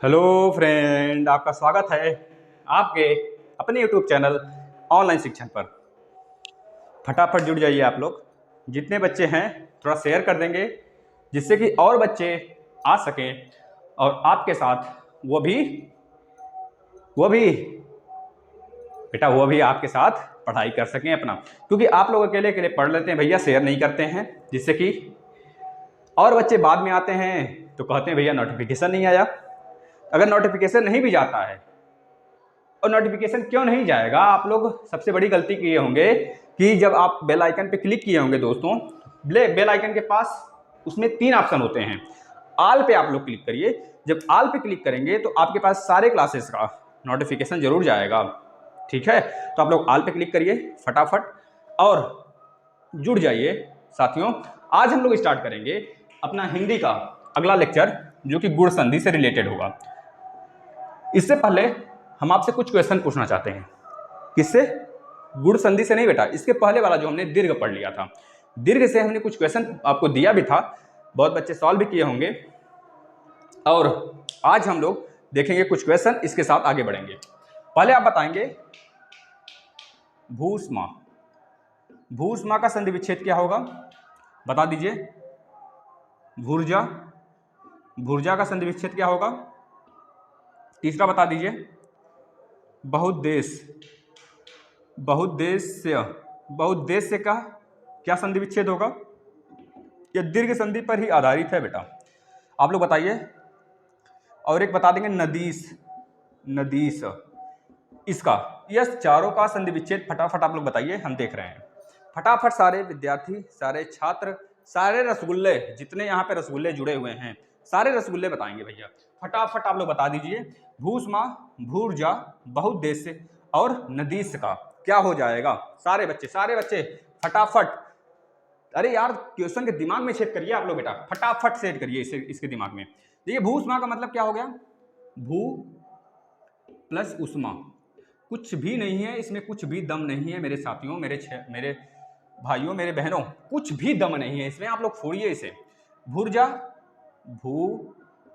Hello friend, आपका स्वागत है आपके अपने यूट्यूब चैनल ऑनलाइन शिक्षण पर। फटाफट जुड़ जाइए आप लोग, जितने बच्चे हैं थोड़ा शेयर कर देंगे जिससे कि और बच्चे आ सकें और आपके साथ वो भी आपके साथ पढ़ाई कर सकें अपना, क्योंकि आप लोग अकेले अकेले पढ़ लेते हैं भैया, शेयर नहीं करते हैं, जिससे कि और बच्चे बाद में आते हैं तो कहते हैं भैया नोटिफिकेशन नहीं आया। अगर नोटिफिकेशन नहीं भी जाता है, और नोटिफिकेशन क्यों नहीं जाएगा, आप लोग सबसे बड़ी गलती किए होंगे कि जब आप बेल आइकन पे क्लिक किए होंगे दोस्तों, बेल आइकन के पास उसमें 3 ऑप्शन होते हैं। ऑल पे आप लोग क्लिक करिए। जब ऑल पे क्लिक करेंगे तो आपके पास सारे क्लासेस का नोटिफिकेशन जरूर जाएगा, ठीक है। तो आप लोग ऑल पे क्लिक करिए फटाफट और जुड़ जाइए साथियों। आज हम लोग स्टार्ट करेंगे अपना हिंदी का अगला लेक्चर, जो कि गुण संधि से रिलेटेड होगा। इससे पहले हम आपसे कुछ क्वेश्चन पूछना चाहते हैं। किससे? गुण संधि से नहीं बेटा, इसके पहले वाला जो हमने दीर्घ पढ़ लिया था, दीर्घ से हमने कुछ क्वेश्चन आपको दिया भी था, बहुत बच्चे सॉल्व भी किए होंगे। और आज हम लोग देखेंगे कुछ क्वेश्चन, इसके साथ आगे बढ़ेंगे। पहले आप बताएंगे भूष्मा, भूष्मा का संधि विच्छेद क्या होगा, बता दीजिए। भूर्जा, भूर्जा का संधि विच्छेद क्या होगा। तीसरा बता दीजिए बहुउद्देश, बहुउद्देश्य, बहुउद्देश्य का क्या संधि विच्छेद होगा। यह दीर्घ संधि पर ही आधारित है बेटा, आप लोग बताइए। और एक बता देंगे नदीस, नदीस इसका, यह चारों का संधि विच्छेद फटाफट आप लोग बताइए, हम देख रहे हैं फटाफट। सारे विद्यार्थी, सारे छात्र, सारे रसगुल्ले, जितने यहाँ पे रसगुल्ले जुड़े हुए हैं, सारे रसगुल्ले बताएंगे भैया, फटाफट आप लोग बता दीजिए। भूष्मा, भूर्जा, बहुउद्देश्य और नदीस का क्या हो जाएगा। सारे बच्चे फटाफट, अरे यार क्वेश्चन के दिमाग में सेट करिए आप लोग बेटा, फटाफट सेट करिए इसे, इसके दिमाग में। देखिए भूष्मा का मतलब क्या हो गया, भू प्लस उष्मा, कुछ भी नहीं है इसमें, कुछ भी दम नहीं है मेरे साथियों, मेरे भाइयों, मेरे बहनों, कुछ भी दम नहीं है इसमें, आप लोग फोड़िए इसे। भूर्जा, भू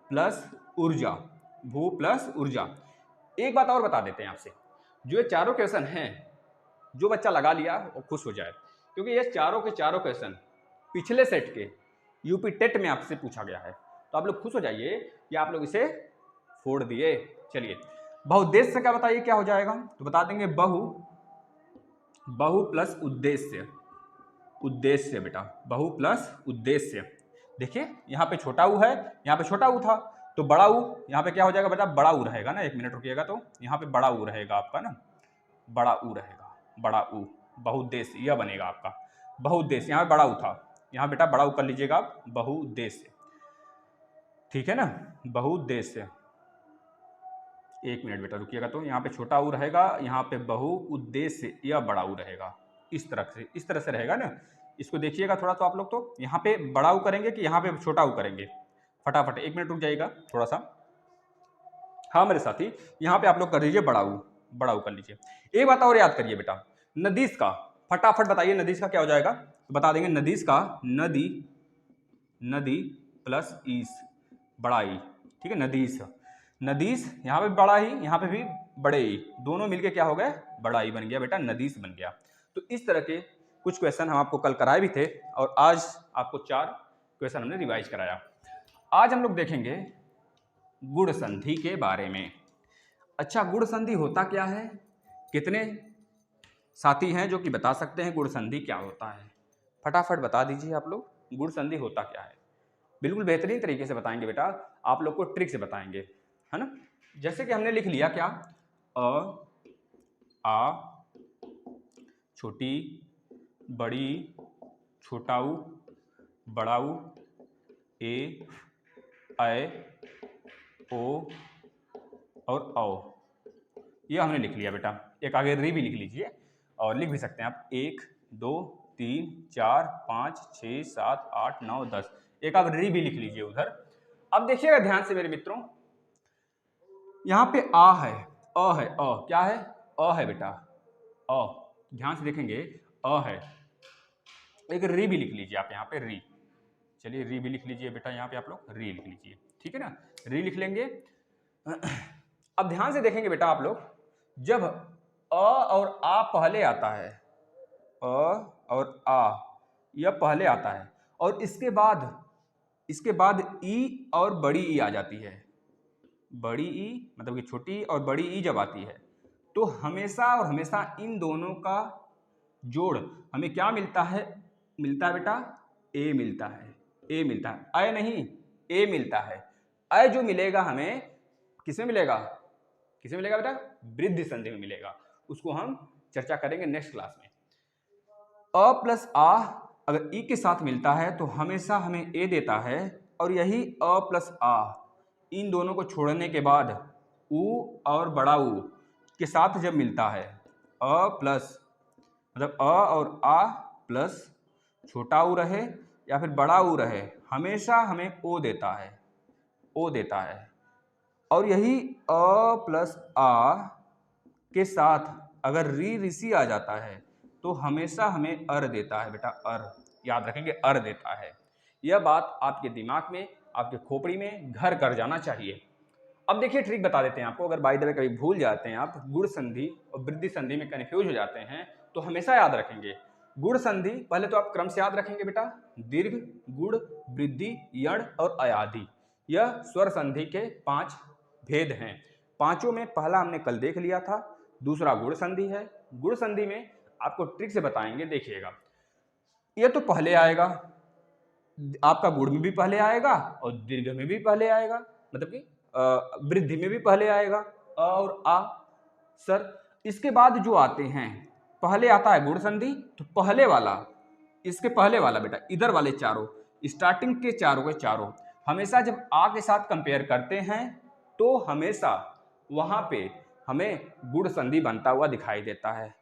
प्लस ऊर्जा, भू प्लस ऊर्जा। एक बात और बता देते हैं आपसे, जो ये चारों क्वेश्चन हैं, जो बच्चा लगा लिया वो खुश हो जाए, क्योंकि ये चारों के चारों क्वेश्चन पिछले सेट के यूपी टेट में आपसे पूछा गया है, तो आप लोग खुश हो जाइए कि आप लोग इसे फोड़ दिए। चलिए बहुउद्देश्य का बताइए क्या हो जाएगा, तो बता देंगे बहु प्लस उद्देश्य, उद्देश्य बेटा, बहु प्लस उद्देश्य। देखिए यहाँ पे छोटा ऊ है, यहाँ पे छोटा ऊ था, तो बड़ा ऊ यहाँ पे क्या हो जाएगा बेटा, बड़ा ऊ रहेगा ना। एक मिनट रुकिएगा, तो यहाँ पे बड़ा ऊ रहेगा आपका ना, बड़ा ऊ रहेगा, बड़ा ऊ, बहुउद्देश्य यह बनेगा आपका बहुउद्देश्य। यहाँ पे बड़ा ऊ था, यहाँ बेटा बड़ा ऊ कर लीजिएगा आप, बहुउद्देश्य, ठीक है ना, बहुउद्देश्य। एक मिनट बेटा रुकिएगा, तो यहाँ पे छोटा ऊ रहेगा, यहाँ पे बहुउद्देश्य यह बड़ा ऊ रहेगा, इस तरह से रहेगा ना। इसको देखिएगा थोड़ा, तो आप लोग तो यहाँ पे बड़ा ऊ करेंगे कि यहाँ पे छोटा ऊ करेंगे, फटाफट एक मिनट रुक जाइएगा थोड़ा सा। हाँ मेरे साथी, यहाँ पे आप लोग कर लीजिए बड़ा ऊ कर लीजिए। एक बात और याद करिए बेटा, नदीस का फटाफट बताइए, नदीस का क्या हो जाएगा, तो बता देंगे नदीस का नदी, नदी प्लस ईस, बड़ा ई, ठीक है। नदीस, नदीस यहाँ पे बड़ा ही, यहाँ पे भी बड़े ई, दोनों मिलके क्या हो गए, बड़ा ई बन गया बेटा, नदीस बन गया। तो इस तरह के कुछ क्वेश्चन हम आपको कल कराए भी थे, और आज आपको 4 क्वेश्चन हमने रिवाइज कराया। आज हम लोग देखेंगे गुण संधि के बारे में। अच्छा, गुण संधि होता क्या है, कितने साथी हैं जो कि बता सकते हैं गुण संधि क्या होता है, फटाफट बता दीजिए आप लोग, गुण संधि होता क्या है। बिल्कुल बेहतरीन तरीके से बताएंगे बेटा, आप लोग को ट्रिक से बताएंगे, है ना। जैसे कि हमने लिख लिया क्या, अ, आ, छोटी, बड़ी, छोटा ऊ, बड़ा ऊ, ए, ऐ, ओ और औ, ये हमने लिख लिया बेटा। एक आगे री भी लिख लीजिए, और लिख भी सकते हैं आप 1 2 3 4 5 6 7 8 9 10, एक आप री भी लिख लीजिए उधर। अब देखिएगा ध्यान से मेरे मित्रों, यहाँ पे आ है, अ है, अ क्या है, अ है बेटा, अ, ध्यान से देखेंगे, अ है। एक री भी लिख लीजिए आप यहाँ पे, री, चलिए री भी लिख लीजिए बेटा, यहाँ पे आप लोग री लिख लीजिए, ठीक है ना। री लिख लेंगे, अब ध्यान से देखेंगे बेटा आप लोग, जब अ और आ पहले आता है, अ और आ यह पहले आता है, और इसके बाद ई और बड़ी ई आ जाती है। बड़ी ई मतलब कि छोटी और बड़ी ई जब आती है तो हमेशा और हमेशा इन दोनों का जोड़ हमें क्या मिलता है? मिलता है बेटा ए मिलता है, ए मिलता है, अय नहीं ए मिलता है। अय जो मिलेगा हमें किसमें मिलेगा? किसमें मिलेगा बेटा? वृद्धि संधि में मिलेगा। उसको हम चर्चा करेंगे नेक्स्ट क्लास में। अ प्लस आ अगर ई के साथ मिलता है तो हमेशा हमें ए देता है, और यही अ प्लस आ इन दोनों को छोड़ने के बाद उ और बड़ा ऊ के साथ जब मिलता है, अ प्लस मतलब अ और आ प्लस छोटा ऊ रहे या फिर बड़ा ऊ रहे, हमेशा हमें ओ देता है, ओ देता है। और यही अ प्लस आ के साथ अगर ऋषि आ जाता है तो हमेशा हमें अर देता है बेटा, अर याद रखेंगे, अर देता है। यह बात आपके दिमाग में, आपके खोपड़ी में घर कर जाना चाहिए। अब देखिए ट्रिक बता देते हैं आपको, अगर बाय द वे कभी भूल जाते हैं आप, गुण संधि और वृद्धि संधि में कन्फ्यूज हो जाते हैं तो हमेशा याद रखेंगे। गुण संधि पहले तो आप क्रम से याद रखेंगे बेटा, दीर्घ, गुण, वृद्धि, यण और अयाधि। यह स्वर संधि के 5 भेद हैं। पांचों में पहला हमने कल देख लिया था, दूसरा गुण संधि है। गुण संधि में आपको ट्रिक से बताएंगे, देखिएगा। यह तो पहले आएगा, आपका गुण में भी पहले आएगा और दीर्घ में भी पहले आएगा, मतलब कि वृद्धि में भी पहले आएगा, अ और आ। सर इसके बाद जो आते हैं, पहले आता है गुण संधि, तो पहले वाला, इसके पहले वाला बेटा, इधर वाले चारों, स्टार्टिंग के चारों के चारों हमेशा जब आ के साथ कंपेयर करते हैं तो हमेशा वहां पे हमें गुण संधि बनता हुआ दिखाई देता है।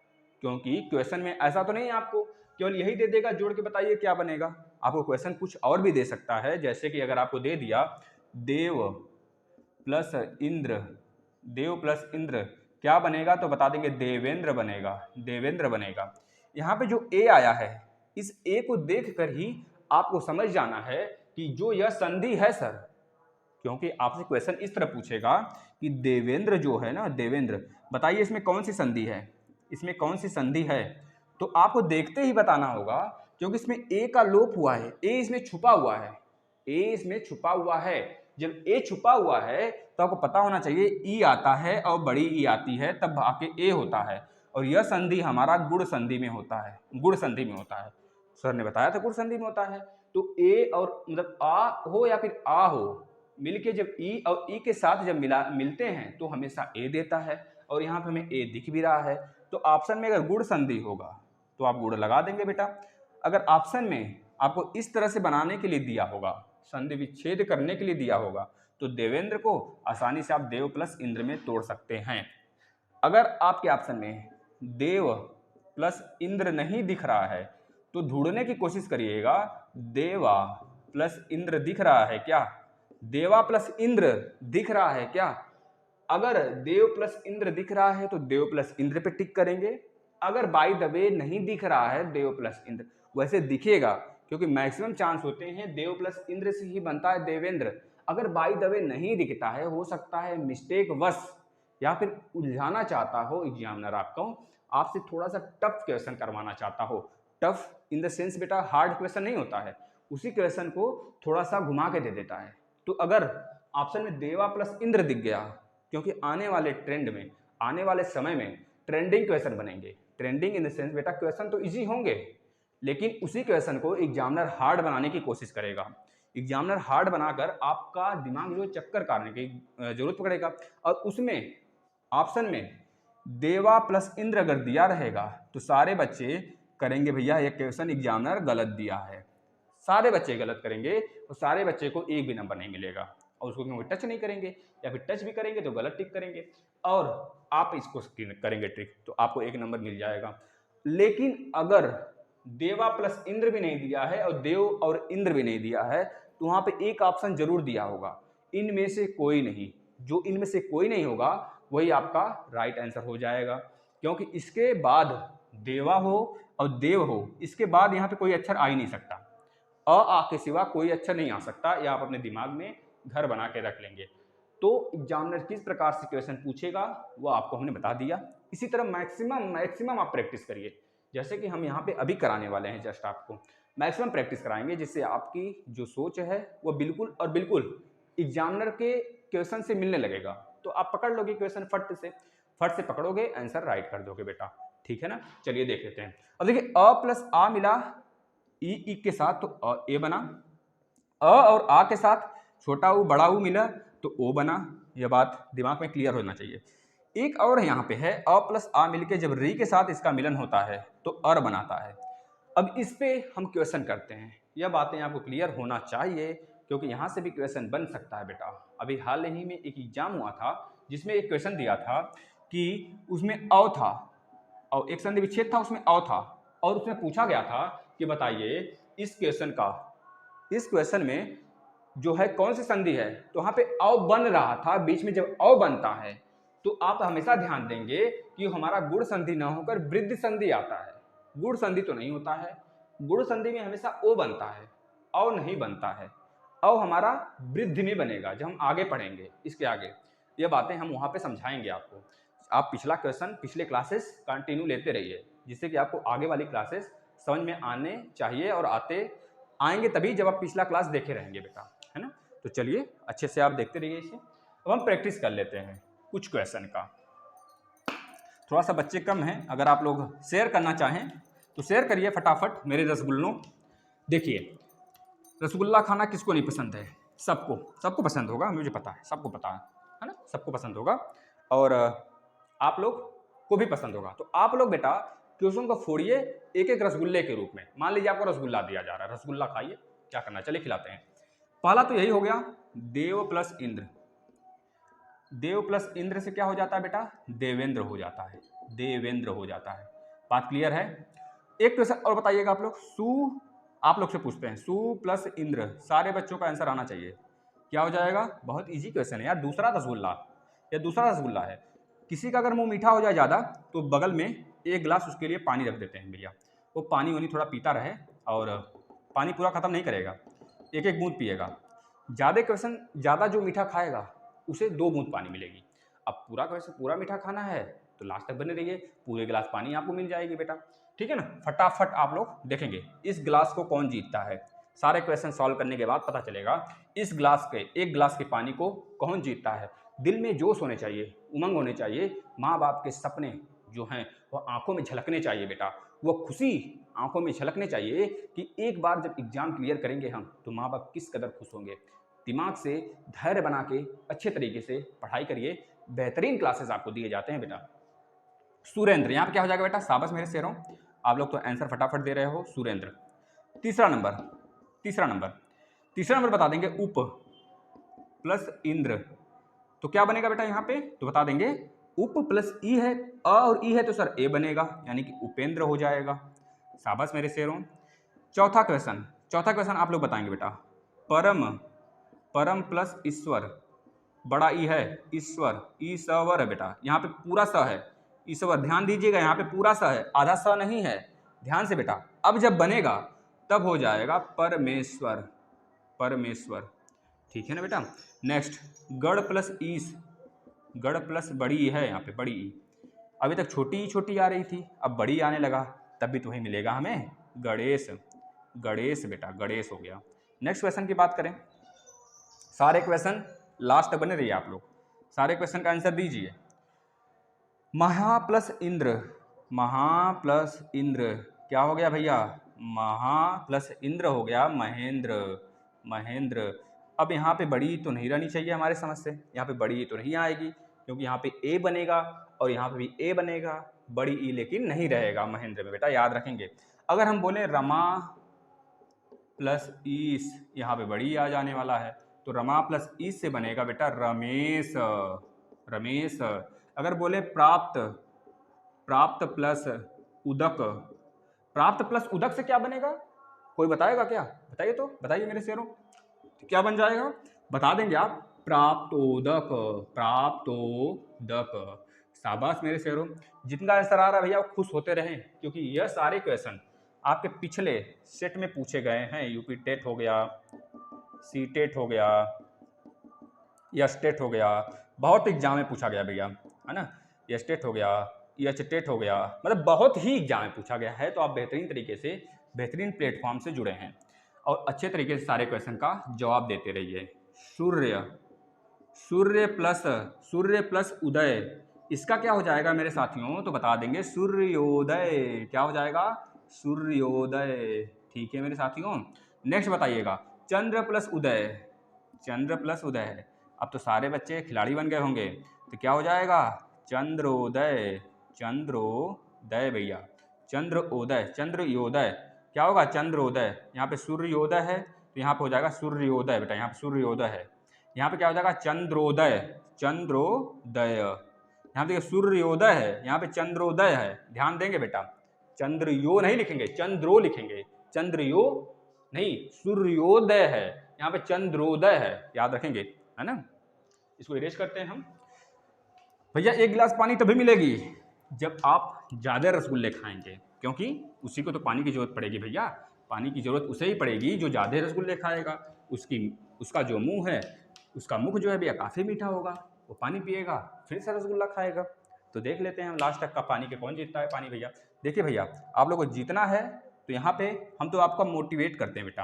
क्योंकि क्वेश्चन में ऐसा तो नहीं है आपको केवल यही दे देगा जोड़ के बताइए क्या बनेगा, आपको क्वेश्चन कुछ और भी दे सकता है। जैसे कि अगर आपको दे दिया देव प्लस इंद्र, देव प्लस इंद्र क्या बनेगा, तो बता देंगे देवेंद्र बनेगा, देवेंद्र बनेगा। यहाँ पे जो ए आया है, इस ए को देखकर ही आपको समझ जाना है कि जो यह संधि है सर, क्योंकि आपसे क्वेश्चन इस तरह पूछेगा कि देवेंद्र जो है ना, देवेंद्र बताइए इसमें कौन सी संधि है, इसमें कौन सी संधि है, तो आपको देखते ही बताना होगा। क्योंकि इसमें ए का लोप हुआ है, ए इसमें छुपा हुआ है, ए इसमें छुपा हुआ है। जब ए छुपा हुआ है तो आपको पता होना चाहिए ई आता है और बड़ी ई आती है, तब आके ए होता है। और यह संधि हमारा गुण संधि में होता है, गुण संधि में होता है। सर ने बताया था गुण संधि में होता है। तो ए और मतलब आ हो या फिर आ हो, मिलके जब ई और ई के साथ जब मिलते हैं तो हमेशा ए देता है, और यहाँ पे हमें ए दिख भी रहा है। तो ऑप्शन में अगर गुण संधि होगा तो आप गुण लगा देंगे बेटा। अगर ऑप्शन में आपको इस तरह से बनाने के लिए दिया होगा, संधि विच्छेद करने के लिए दिया होगा, तो देवेंद्र को आसानी से आप देव प्लस इंद्र में तोड़ सकते हैं। अगर आपके ऑप्शन में देव प्लस इंद्र नहीं दिख रहा है तो ढूंढने की कोशिश करिएगा, देवा प्लस इंद्र दिख रहा है क्या, देवा प्लस इंद्र दिख रहा है क्या। अगर देव प्लस इंद्र दिख रहा है तो देव प्लस इंद्र पे टिक करेंगे। अगर बाय द वे नहीं दिख रहा है देव प्लस इंद्र, वैसे दिखेगा क्योंकि मैक्सिमम चांस होते हैं देव प्लस इंद्र से ही बनता है देवेंद्र। अगर बाय द वे नहीं दिखता है, हो सकता है मिस्टेक वश या फिर उलझाना चाहता हो एग्जामिनर आपको, आपसे थोड़ा सा टफ क्वेश्चन करवाना चाहता हो। टफ इन द सेंस बेटा हार्ड क्वेश्चन नहीं होता है, उसी क्वेश्चन को थोड़ा सा घुमा के दे देता है। तो अगर ऑप्शन में देवा प्लस इंद्र दिख गया, क्योंकि आने वाले ट्रेंड में, आने वाले समय में ट्रेंडिंग क्वेश्चन बनेंगे। ट्रेंडिंग इन द सेंस बेटा क्वेश्चन तो इजी होंगे, लेकिन उसी क्वेश्चन को एग्जामिनर हार्ड बनाने की कोशिश करेगा। एग्जामिनर हार्ड बनाकर आपका दिमाग जो चक्कर काटने की जरूरत पड़ेगा। और उसमें ऑप्शन में देवा प्लस इंद्र अगर दिया रहेगा तो सारे बच्चे करेंगे भैया ये क्वेश्चन एग्जामिनर गलत दिया है, सारे बच्चे गलत करेंगे और सारे बच्चे को एक भी नंबर नहीं मिलेगा। और उसको क्योंकि टच नहीं करेंगे या फिर टच भी करेंगे तो गलत टिक करेंगे, और आप इसको करेंगे ट्रिक तो आपको एक नंबर मिल जाएगा। लेकिन अगर देवा प्लस इंद्र भी नहीं दिया है और देव और इंद्र भी नहीं दिया है तो वहां पे एक ऑप्शन जरूर दिया होगा, इनमें से कोई नहीं। जो इनमें से कोई नहीं होगा वही आपका राइट आंसर हो जाएगा, क्योंकि इसके बाद देवा हो और देव हो, इसके बाद यहाँ पे कोई अक्षर आ ही नहीं सकता। अ आ के सिवा कोई अक्षर नहीं आ सकता, या आप अपने दिमाग में घर बना के रख लेंगे। तो एग्जामिनर किस प्रकार से क्वेश्चन पूछेगा वो आपको हमने बता दिया। इसी तरह मैक्सिमम आप प्रैक्टिस करिए, जैसे कि हम यहाँ पे अभी कराने वाले हैं, जस्ट आपको मैक्सिमम प्रैक्टिस कराएंगे, जिससे आपकी जो सोच है वो बिल्कुल और बिल्कुल एग्जामिनर के क्वेश्चन से मिलने लगेगा। तो आप पकड़ लोगे क्वेश्चन, फट से पकड़ोगे, आंसर राइट कर दोगे बेटा, ठीक है ना। चलिए देख लेते हैं। अब देखिए अ प्लस आ मिला ई के साथ तो अ ए बना, अ और आ के साथ छोटा ऊ बड़ा ऊ मिला तो ओ बना। यह बात दिमाग में क्लियर होना चाहिए। एक और यहाँ पे है अ प्लस आ मिलके जब री के साथ इसका मिलन होता है तो अर बनाता है। अब इस पे हम क्वेश्चन करते हैं, यह बातें आपको क्लियर होना चाहिए क्योंकि यहाँ से भी क्वेश्चन बन सकता है बेटा। अभी हाल ही में एक एग्जाम हुआ था जिसमें एक क्वेश्चन दिया था कि उसमें अ था और एक संधि विच्छेद था, उसमें अ था और उसमें पूछा गया था कि बताइए इस क्वेश्चन में जो है कौन सी संधि है, तो वहां पे अ बन रहा था। बीच में जब अ बनता है तो आप हमेशा ध्यान देंगे कि हमारा गुण संधि ना होकर वृद्धि संधि आता है। गुण संधि तो नहीं होता है, गुण संधि में हमेशा ओ बनता है, अ नहीं बनता है। अ हमारा वृद्धि में बनेगा जब हम आगे पढ़ेंगे, इसके आगे ये बातें हम वहां पे समझाएंगे आपको। आप पिछला क्वेश्चन पिछले क्लासेस कंटिन्यू लेते रहिए, जिससे कि आपको आगे वाली क्लासेस समझ में आने चाहिए और आएंगे तभी जब आप पिछला क्लास देखे रहेंगे बेटा, है ना। तो चलिए अच्छे से आप देखते रहिए इसे। अब हम प्रैक्टिस कर लेते हैं कुछ क्वेश्चन का। थोड़ा सा बच्चे कम हैं, अगर आप लोग शेयर करना चाहें तो शेयर करिए फटाफट मेरे रसगुल्लों। देखिए रसगुल्ला खाना किसको नहीं पसंद है, सबको पसंद होगा, मुझे पता है, सबको पता है ना, सबको पसंद होगा और आप लोग को भी पसंद होगा। तो आप लोग बेटा क्वेश्चन को फोड़िए एक एक रसगुल्ले के रूप में। मान लीजिए आपको रसगुल्ला दिया जा रहा है, रसगुल्ला खाइए, क्या करना, चलिए खिलाते हैं। पहला तो यही हो गया देव प्लस इंद्र। देव प्लस इंद्र से क्या हो जाता है बेटा, देवेंद्र हो जाता है, देवेंद्र हो जाता है। बात क्लियर है। एक क्वेश्चन और बताइएगा आप लोग, आप लोग से पूछते हैं सु प्लस इंद्र, सारे बच्चों का आंसर आना चाहिए, क्या हो जाएगा। बहुत इजी क्वेश्चन है यार, दूसरा रसगुल्ला है। किसी का अगर मुंह मीठा हो जाए ज़्यादा तो बगल में एक गिलास उसके लिए पानी रख देते हैं भैया, वो पानी वानी थोड़ा पीता रहे और पानी पूरा खत्म नहीं करेगा, एक एक बूंद पिएगा। ज़्यादा जो मीठा खाएगा उसे 2 बूंद पानी मिलेगी। अब पूरा क्वेश्चन पूरा मीठा खाना है तो लास्ट तक बने रहिए, पूरे गिलास पानी आपको मिल जाएगी बेटा, ठीक है ना। फटाफट आप लोग देखेंगे इस गिलास को कौन जीतता है। सारे क्वेश्चन सॉल्व करने के बाद पता चलेगा इस एक गिलास के पानी को कौन जीतता है। दिल में जोश होने चाहिए, उमंग होने चाहिए, माँ बाप के सपने जो हैं वो आंखों में झलकने चाहिए बेटा, वो खुशी आंखों में झलकने चाहिए कि एक बार जब एग्जाम क्लियर करेंगे हम तो माँ बाप किस कदर खुश होंगे। दिमाग से धैर्य बना के अच्छे तरीके से पढ़ाई करिए, बेहतरीन क्लासेस आपको दिए जाते हैं बेटा। सुरेंद्र, यहाँ पे क्या हो जाएगा बेटा, शाबाश मेरे शेरों, आप लोग तो आंसर फटाफट दे रहे हो, सुरेंद्र। तीसरा नंबर बता देंगे उप प्लस इंद्र, तो क्या बनेगा बेटा यहाँ पे, तो बता देंगे उप प्लस ई है, अ और ई है तो सर ए बनेगा, यानी कि उपेंद्र हो जाएगा। शाबाश मेरे शेरों। चौथा क्वेश्चन आप लोग बताएंगे बेटा, परम प्लस ईश्वर, बड़ा ई है, ईश्वर, ईश्वर है बेटा, यहाँ पे पूरा स है, ईश्वर, ध्यान दीजिएगा यहाँ पे पूरा स है, आधा स नहीं है, ध्यान से बेटा। अब जब बनेगा तब हो जाएगा परमेश्वर, ठीक है ना बेटा। नेक्स्ट गढ़ प्लस ईस, गढ़ प्लस बड़ी ई है, यहाँ पे बड़ी ई, अभी तक छोटी आ रही थी, अब बड़ी आने लगा, तब भी तो वही मिलेगा हमें, गणेश बेटा, गणेश हो गया। नेक्स्ट क्वेश्चन की बात करें, सारे क्वेश्चन लास्ट बने रहिए आप लोग, सारे क्वेश्चन का आंसर दीजिए। महा प्लस इंद्र क्या हो गया भैया, महा प्लस इंद्र हो गया महेंद्र। अब यहाँ पे बड़ी तो नहीं रहनी चाहिए हमारे समझ से, यहाँ पे बड़ी तो नहीं आएगी क्योंकि यहाँ पे ए बनेगा और यहाँ पे भी ए बनेगा, बड़ी ई लेकिन नहीं रहेगा महेंद्र में बेटा, याद रखेंगे। अगर हम बोले रमा प्लस ईस, यहाँ पे बड़ी आ जाने वाला है तो रमा प्लस ईस से बनेगा बेटा रमेश। अगर बोले प्राप्त प्लस उदक से क्या बनेगा, कोई बताएगा क्या, बताइए तो, बताइए मेरे शेरों, क्या बन जाएगा, बता देंगे आप, प्राप्तोदक। शाबाश मेरे शेरों, जितना आंसर आ रहा है भैया वो खुश होते रहें क्योंकि यह सारे क्वेश्चन आपके पिछले सेट में पूछे गए हैं। यूपी टेट हो गया, सी टेट हो गया, या स्टेट हो गया, बहुत एग्जाम में पूछा गया भैया, है ना। या स्टेट हो गया, या स्टेट हो गया, मतलब बहुत ही एग्जाम में पूछा गया है। तो आप बेहतरीन तरीके से, बेहतरीन प्लेटफॉर्म से जुड़े हैं और अच्छे तरीके से सारे क्वेश्चन का जवाब देते रहिए। सूर्य, सूर्य प्लस उदय, इसका क्या हो जाएगा मेरे साथियों, तो बता देंगे सूर्योदय। क्या हो जाएगा, सूर्योदय। ठीक है मेरे साथियों। नेक्स्ट बताइएगा, चंद्र प्लस उदय, चंद्र प्लस उदय। अब तो सारे बच्चे खिलाड़ी बन गए होंगे, तो क्या हो जाएगा, चंद्रोदय, चंद्रोदय भैया, चंद्रोदय, चंद्रोदय। क्या होगा, चंद्रोदय। यहाँ पे सूर्योदय है तो यहाँ पे हो जाएगा सूर्योदय बेटा, यहाँ पे सूर्योदय है। यहाँ पे क्या हो जाएगा, चंद्रोदय, चंद्रोदय। यहाँ पे सूर्योदय है, यहाँ पे चंद्रोदय है। ध्यान देंगे बेटा, चंद्रयो नहीं लिखेंगे, चंद्रो लिखेंगे, चंद्रयो नहीं, सूर्योदय है, यहाँ पे चंद्रोदय है, याद रखेंगे, है ना। इसको इरेज करते हैं हम। भैया एक गिलास पानी तभी मिलेगी जब आप ज़्यादा रसगुल्ले खाएंगे, क्योंकि उसी को तो पानी की जरूरत पड़ेगी भैया। पानी की जरूरत उसे ही पड़ेगी जो ज़्यादा रसगुल्ले खाएगा। उसका जो मुंह है, उसका मुख जो है भैया काफ़ी मीठा होगा, वो पानी पिएगा फिर से रसगुल्ला खाएगा। तो देख लेते हैं हम लास्ट तक का पानी के कौन जीतता है। पानी भैया देखिए भैया, आप लोगों को जीतना है तो यहाँ पे हम तो आपको मोटिवेट करते हैं बेटा।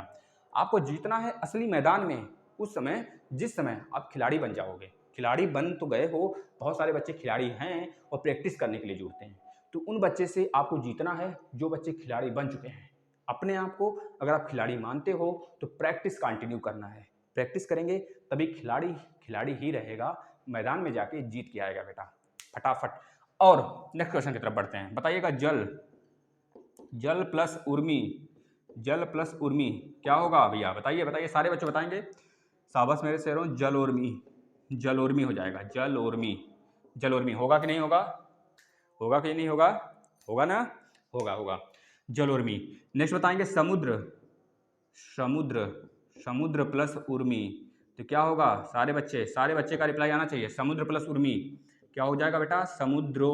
आपको जीतना है असली मैदान में, उस समय जिस समय आप खिलाड़ी बन जाओगे। खिलाड़ी बन तो गए हो, बहुत सारे बच्चे खिलाड़ी हैं और प्रैक्टिस करने के लिए जुड़ते हैं। तो उन बच्चे से आपको जीतना है जो बच्चे खिलाड़ी बन चुके हैं। अपने आप को अगर आप खिलाड़ी मानते हो तो प्रैक्टिस कंटिन्यू करना है। प्रैक्टिस करेंगे तभी खिलाड़ी खिलाड़ी ही रहेगा, मैदान में जाके जीत के आएगा बेटा फटाफट। और नेक्स्ट क्वेश्चन की तरफ बढ़ते हैं। बताइएगा, जल, जल प्लस उर्मी, जल प्लस उर्मी क्या होगा भैया, बताइए बताइए, सारे बच्चे बताएंगे। शाबाश मेरे शेरों, जल उर्मी, जल उर्मी हो जाएगा, जल उर्मी। जल उर्मी होगा कि नहीं होगा, होगा कि नहीं होगा, होगा ना, होगा होगा, जल उर्मी। नेक्स्ट बताएंगे, समुद्र, समुद्र, समुद्र प्लस उर्मी, तो क्या होगा, सारे बच्चे का रिप्लाई आना चाहिए। समुद्र प्लस उर्मी क्या हो जाएगा बेटा, समुद्रो,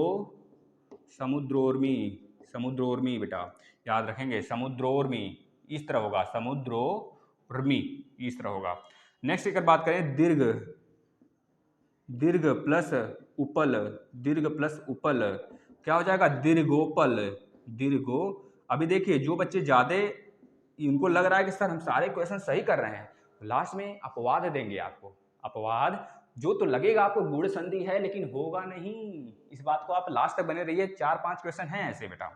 समुद्रोर्मी, समुद्रोर्मी बेटा, याद रखेंगे, समुद्रोर्मी इस तरह होगा, समुद्रोर्मी इस तरह होगा। नेक्स्ट अगर बात करें, दीर्घ, दीर्घ प्लस उपल, दीर्घ प्लस उपल क्या हो जाएगा, दीर्घोपल, दीर्घो। अभी देखिए जो बच्चे ज़्यादा इनको लग रहा है कि सर हम सारे क्वेश्चन सही कर रहे हैं, लास्ट में अपवाद देंगे आपको। अपवाद जो तो लगेगा आपको गुड़ संधि है, लेकिन होगा नहीं। इस बात को आप लास्ट तक बने रहिए, 4-5 क्वेश्चन हैं ऐसे बेटा।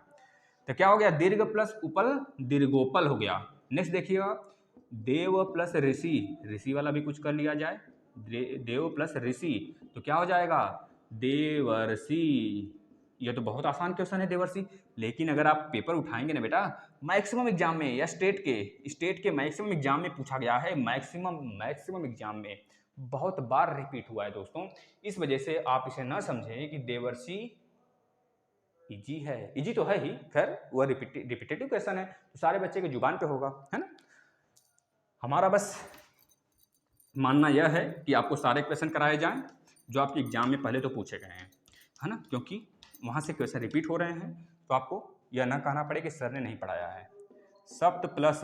तो क्या हो गया, दीर्घ प्लस उपल, दीर्घोपल हो गया। नेक्स्ट देखिएगा, देव प्लस ऋषि, ऋषि वाला भी कुछ कर लिया जाए, देव प्लस ऋषि तो क्या हो जाएगा, देवर्षि। यह तो बहुत आसान क्वेश्चन है देवर्षि, लेकिन अगर आप पेपर उठाएंगे ना बेटा, मैक्सिमम एग्जाम में या स्टेट के मैक्सिमम एग्जाम में पूछा गया है, मैक्सिमम एग्जाम में बहुत बार रिपीट हुआ है दोस्तों। इस वजह से आप इसे ना समझें कि देवर्षि इजी है, इजी तो है ही, खैर वह रिपीटेटिव क्वेश्चन है तो सारे बच्चे के जुबान पे होगा, है ना। हमारा बस मानना यह है कि आपको सारे क्वेश्चन कराए जाएं जो आपके एग्जाम में पहले तो पूछे गए हैं, है ना, क्योंकि वहाँ से क्वेश्चन रिपीट हो रहे हैं तो आपको यह ना कहना पड़े कि सर ने नहीं पढ़ाया है। सप्त प्लस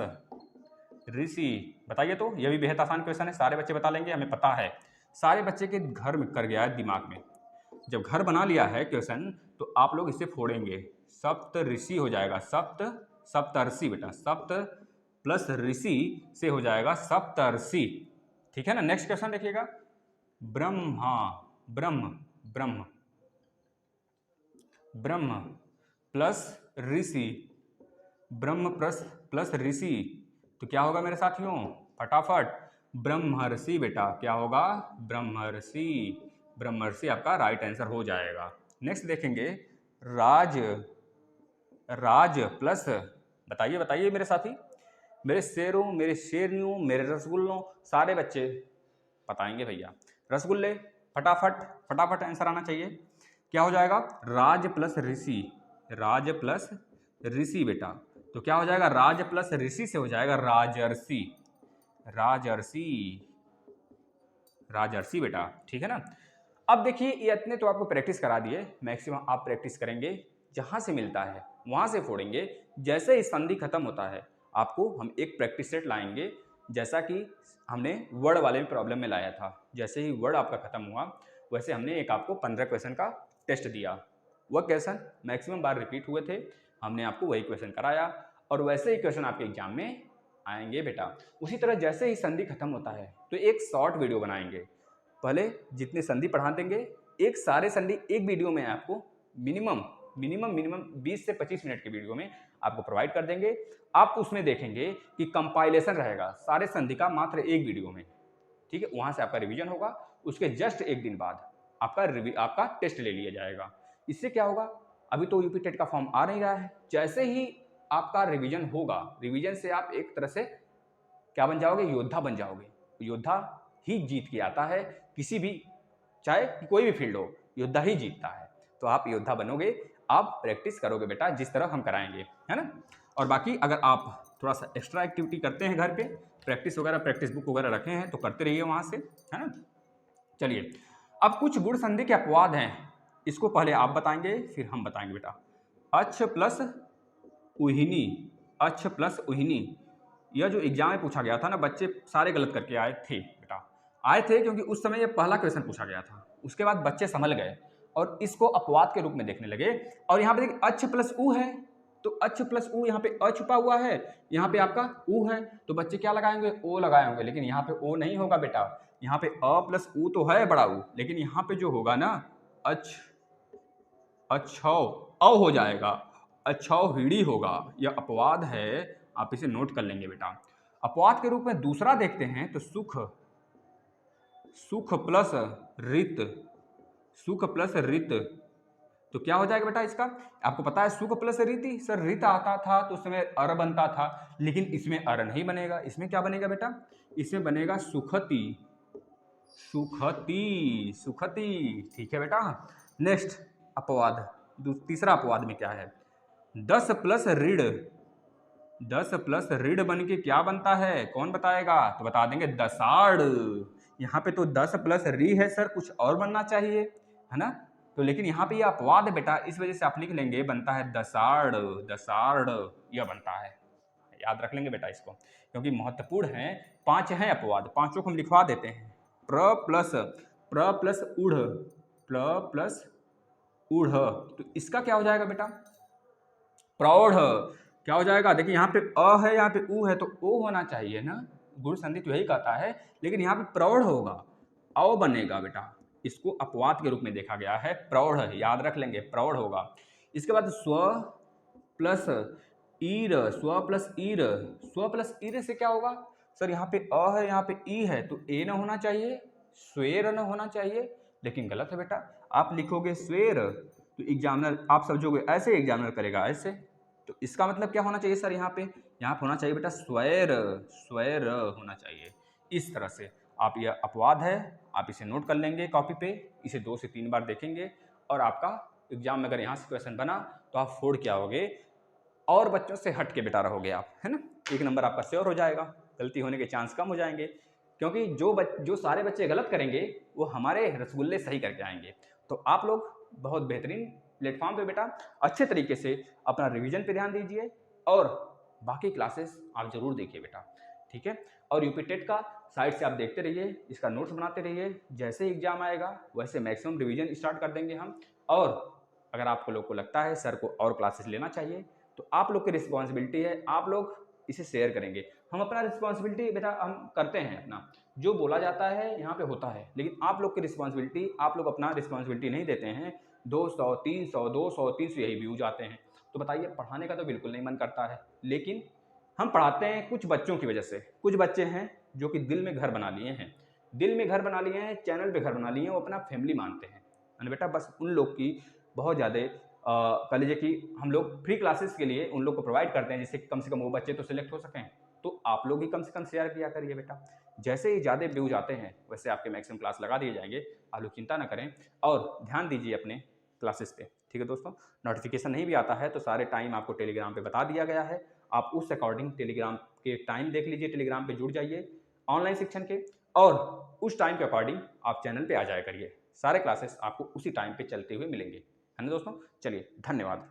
ऋषि बताइए, तो यह भी बेहद आसान क्वेश्चन है, सारे बच्चे बता लेंगे, हमें पता है, सारे बच्चे के घर में कर गया है दिमाग में। जब घर बना लिया है क्वेश्चन तो आप लोग इसे फोड़ेंगे, सप्त ऋषि हो जाएगा, सप्तर्षि बेटा, सप्त प्लस ऋषि से हो जाएगा सप्तर्षि, ठीक है ना। नेक्स्ट क्वेश्चन देखिएगा, ब्रह्मा, ब्रह्म, ब्रह्म, ब्रह्म प्लस ऋषि, ब्रह्म प्लस ऋषि तो क्या होगा मेरे साथियों, फटाफट, ब्रह्मर्षि बेटा, क्या होगा, ब्रह्मर्षि, ब्रह्मर्षि आपका राइट आंसर हो जाएगा। नेक्स्ट देखेंगे, राज, राज प्लस, बताइए बताइए मेरे साथी, मेरे शेरों, मेरे शेरनियों, मेरे रसगुल्लों, सारे बच्चे बताएंगे भैया। रसगुल्ले फटाफट फटाफट आंसर आना चाहिए। क्या हो जाएगा, राज प्लस ऋषि, राज प्लस ऋषि बेटा तो क्या हो जाएगा, राज प्लस ऋषि से हो जाएगा राजर्षि, राजर्षि, राजर्षि बेटा, ठीक है ना। अब देखिए ये इतने तो आपको प्रैक्टिस करा दिए, मैक्सिमम आप प्रैक्टिस करेंगे, जहां से मिलता है वहां से फोड़ेंगे। जैसे ही संधि खत्म होता है आपको हम एक प्रैक्टिस सेट लाएंगे, जैसा कि हमने वर्ड वाले प्रॉब्लम में लाया था। जैसे ही वर्ड आपका खत्म हुआ वैसे हमने एक आपको 15 क्वेश्चन का टेस्ट दिया। वह क्वेश्चन मैक्सिमम बार रिपीट हुए थे, हमने आपको वही क्वेश्चन कराया और वैसे ही क्वेश्चन आपके एग्जाम में आएंगे बेटा। उसी तरह जैसे ही संधि खत्म होता है तो एक शॉर्ट वीडियो बनाएंगे, पहले जितने संधि पढ़ा देंगे एक सारे संधि एक वीडियो में आपको मिनिमम 20 से 25 मिनट की वीडियो में आपको प्रोवाइड कर देंगे। आप उसमें देखेंगे कि कंपाइलेशन रहेगा सारे संधि का मात्र एक वीडियो में, ठीक है। वहां से आपका रिवीजन होगा, उसके जस्ट एक दिन बाद आपका टेस्ट ले लिया जाएगा। इससे क्या होगा, अभी तो यूपी टेट का फॉर्म आ नहीं रहा है, जैसे ही आपका रिवीजन होगा, रिवीजन से आप एक तरह से क्या बन जाओगे, योद्धा बन जाओगे। योद्धा ही जीत के आता है, किसी भी चाहे कोई भी फील्ड हो, योद्धा ही जीतता है। तो आप योद्धा बनोगे, आप प्रैक्टिस करोगे बेटा जिस तरह हम कराएंगे, है ना। और बाकी अगर आप थोड़ा सा एक्स्ट्रा एक्टिविटी करते हैं घर पे, प्रैक्टिस वगैरह, प्रैक्टिस बुक वगैरह रखे हैं तो करते रहिए वहां से, है ना। चलिए, अब कुछ गुण संधि के अपवाद हैं, इसको पहले आप बताएंगे फिर हम बताएंगे बेटा। अच्छ प्लस उहिनी, अच्छ प्लस उहिनी, यह जो एग्जाम में पूछा गया था ना, बच्चे सारे गलत करके आए थे बेटा। आए थे क्योंकि उस समय ये पहला क्वेश्चन पूछा गया था, उसके बाद बच्चे संभल गए और इसको अपवाद के रूप में देखने लगे। और यहाँ पे देखिए अच्छ प्लस उ है, तो अच्छ प्लस उ, यहाँ पे अ छुपा हुआ है, यहाँ पे आपका उ है, तो बच्चे क्या लगाएंगे, ओ लगाए होंगे। लेकिन यहाँ पे ओ नहीं होगा बेटा, यहाँ पे अ प्लस उ तो है बड़ा उ, लेकिन यहाँ पे जो होगा ना अच्छौ अ हो जाएगा, अच्छौ हिड़ी होगा। यह अपवाद है, आप इसे नोट कर लेंगे बेटा। अपवाद के रूप में दूसरा देखते हैं तो सुख, सुख प्लस रित, सुख प्लस रित, तो क्या हो जाएगा बेटा इसका, आपको पता है सुख प्लस रीति, सर रित आता था तो उस समय अर बनता था, लेकिन इसमें अर नहीं बनेगा, इसमें क्या बनेगा बेटा, इसमें बनेगा सुखती, सुखती, सुखती, ठीक है बेटा। नेक्स्ट अपवाद, तीसरा अपवाद में क्या है, 10 प्लस ऋण, 10 प्लस ऋण बन के क्या बनता है, कौन बताएगा, तो बता देंगे दसाड़। यहाँ पे तो 10 प्लस री है सर, कुछ और बनना चाहिए, है ना। तो लेकिन यहाँ पे ये अपवाद है बेटा, इस वजह से आप लिख लेंगे बनता है दसाड़, दसाड़ यह बनता है। याद रख लेंगे बेटा इसको, क्योंकि महत्वपूर्ण है, 5 हैं अपवाद, पांचों को हम लिखवा देते हैं। प्र प्लस उढ़, प्र प्लस उढ़, तो इसका क्या हो जाएगा बेटा, प्रौढ़, क्या हो जाएगा, देखिए यहाँ पे अ है, यहाँ पे उ है, तो ओ होना चाहिए ना, गुण संधि तो यही कहता है, लेकिन यहाँ पे प्रौढ़ होगा, औ बनेगा बेटा। इसको अपवाद के रूप में देखा गया है, प्रौढ़, याद रख लेंगे प्रौढ़ होगा। इसके बाद स्व प्लस ईर, स्व प्लस ईर, स्व प्लस ईर से क्या होगा, सर यहाँ पे अ है, यहाँ पे ई है, तो ए न होना चाहिए, स्वेर न होना चाहिए, लेकिन गलत है बेटा। आप लिखोगे स्वेर तो एग्जामिनर, आप समझोगे ऐसे, एग्जामिनर करेगा ऐसे, तो इसका मतलब क्या होना चाहिए सर, यहाँ पे होना चाहिए बेटा स्वैर, स्वैर होना चाहिए। इस तरह से आप, यह अपवाद है, आप इसे नोट कर लेंगे कॉपी पे, इसे 2 से 3 बार देखेंगे और आपका एग्जाम में अगर यहाँ से क्वेश्चन बना तो आप फोड़ के आओगे और बच्चों से हट के बेटा रहोगे आप, है ना। 1 नंबर आपका श्योर हो जाएगा, गलती होने के चांस कम हो जाएंगे, क्योंकि जो सारे बच्चे गलत करेंगे वो हमारे रसगुल्ले सही करके आएंगे। तो आप लोग बहुत बेहतरीन प्लेटफॉर्म पे बेटा अच्छे तरीके से अपना रिवीजन पे ध्यान दीजिए और बाकी क्लासेस आप जरूर देखिए बेटा, ठीक है। और यूपी टेट का साइड से आप देखते रहिए, इसका नोट्स बनाते रहिए, जैसे एग्जाम आएगा वैसे मैक्सिमम रिवीजन स्टार्ट कर देंगे हम। और अगर आपको लोग को लगता है सर को और क्लासेस लेना चाहिए तो आप लोग की रिस्पॉन्सिबिलिटी है, आप लोग इसे शेयर करेंगे। हम अपना रिस्पॉन्सिबिलिटी बेटा हम करते हैं, अपना जो बोला जाता है यहाँ पे होता है, लेकिन आप लोग की रिस्पॉन्सिबिलिटी, आप लोग अपना रिस्पॉन्सिबिलिटी नहीं देते हैं। 200 300 200 300 यही व्यूज आते हैं, तो बताइए पढ़ाने का तो बिल्कुल नहीं मन करता है। लेकिन हम पढ़ाते हैं कुछ बच्चों की वजह से, कुछ बच्चे हैं जो कि दिल में घर बना लिए हैं, दिल में घर बना लिए हैं, चैनल पे घर बना लिए हैं, वो अपना फैमिली मानते हैं बेटा। बस उन लोग की बहुत ज़्यादा कह लीजिए कि हम लोग फ्री क्लासेस के लिए उन लोग को प्रोवाइड करते हैं, जिससे कम से कम वो बच्चे तो सिलेक्ट हो सकें। तो आप लोग ही कम से कम शेयर किया करिए बेटा, जैसे ही ज़्यादा व्यूज आते हैं वैसे आपके मैक्सिमम क्लास लगा दिए जाएंगे, आप लोग चिंता ना करें और ध्यान दीजिए अपने क्लासेस पे, ठीक है दोस्तों। नोटिफिकेशन नहीं भी आता है तो सारे टाइम आपको टेलीग्राम पे बता दिया गया है, आप उस अकॉर्डिंग टेलीग्राम के टाइम देख लीजिए, टेलीग्राम पे जुड़ जाइए ऑनलाइन शिक्षण के, और उस टाइम के अकॉर्डिंग आप चैनल पे आ जाया करिए, सारे क्लासेस आपको उसी टाइम पे चलते हुए मिलेंगे, है ना दोस्तों। चलिए धन्यवाद।